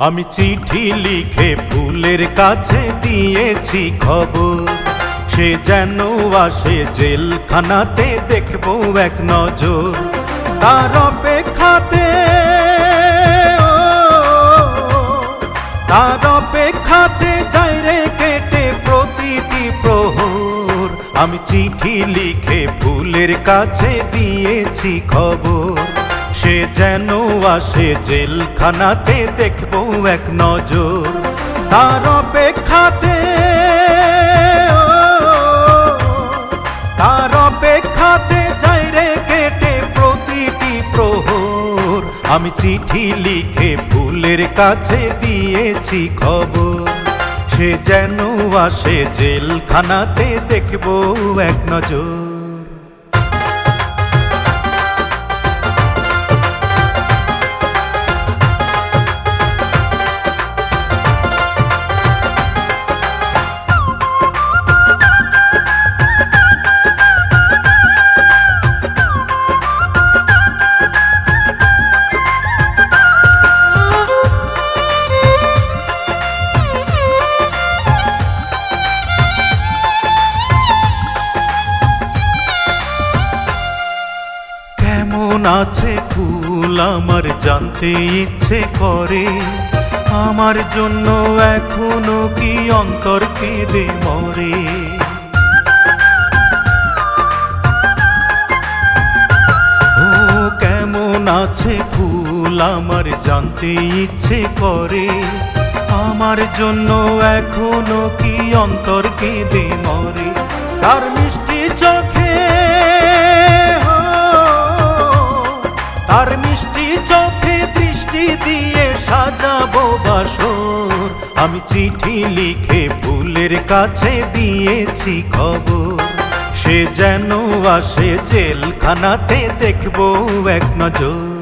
আমি চিঠি লিখে ফুলের কাছে দিয়েছি খবর, সে যেন আসে জেলখানাতে দেখবো এক নজর। তার অপেক্ষাতে যাই রে কেটে প্রতিটি প্রহর। আমি চিঠি লিখে ফুলের কাছে দিয়েছি খবর, সে যেন আসে জেলখানাতে দেখবো এক নজর। তার অপেক্ষাতে যাই রে কেটে প্রতিটি প্রহর। আমি চিঠি লিখে ফুলের কাছে দিয়েছি খবর, সে যেন আসে জেলখানাতে দেখবো এক নজর। কেমন আছে ফুল আমার জানতে ইচ্ছে করে, আমার জন্য এখনো কি অন্তর কেঁদে মরে। ও কেমন আছে ফুল আমার জানতে ইচ্ছে করে, আমার জন্য এখনো কি অন্তর কেঁদে মরে। তার মিষ্টি চোখে দৃষ্টি দিয়ে সাজাবো বাসর। আমি চিঠি লিখে ফুলের কাছে দিয়েছি খবর, সে যেন আসে জেলখানাতে দেখবো এক নজর।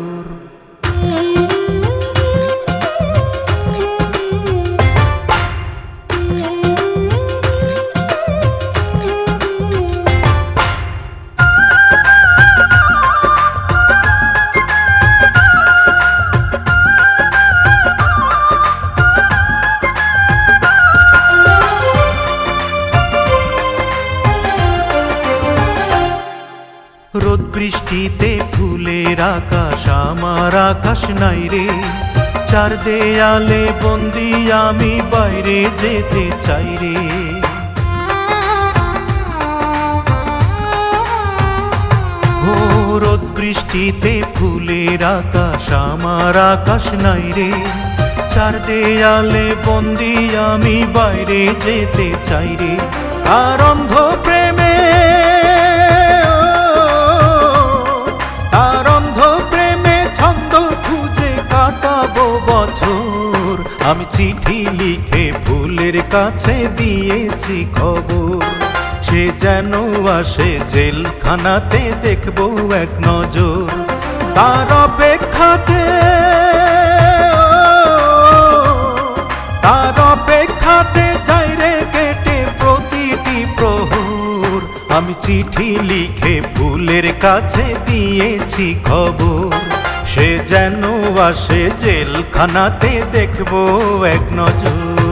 রোদ বৃষ্টিতে ফুলের আকাশ আমার আকাশ নাই রে, চার দেয়ালে বন্দি আমি বাইরে যেতে চাই রে। ও রোদ বৃষ্টিতে ফুলের আকাশ আমার আকাশ নাই রে, চার দেয়ালে বন্দি আমি বাইরে যেতে চাই রে। আর অন্ধ প্রেমে বছর। আমি চিঠি লিখে ফুলের কাছে দিয়েছি খবর, সে যেন আসে জেলখানাতে দেখবো এক নজর। তার অপেক্ষাতে যাই রে কেটে প্রতিটি প্রহর। আমি চিঠি লিখে ফুলের কাছে দিয়েছি খবর, সে যেন আসে জেলখানাতে দেখবো এক নজর।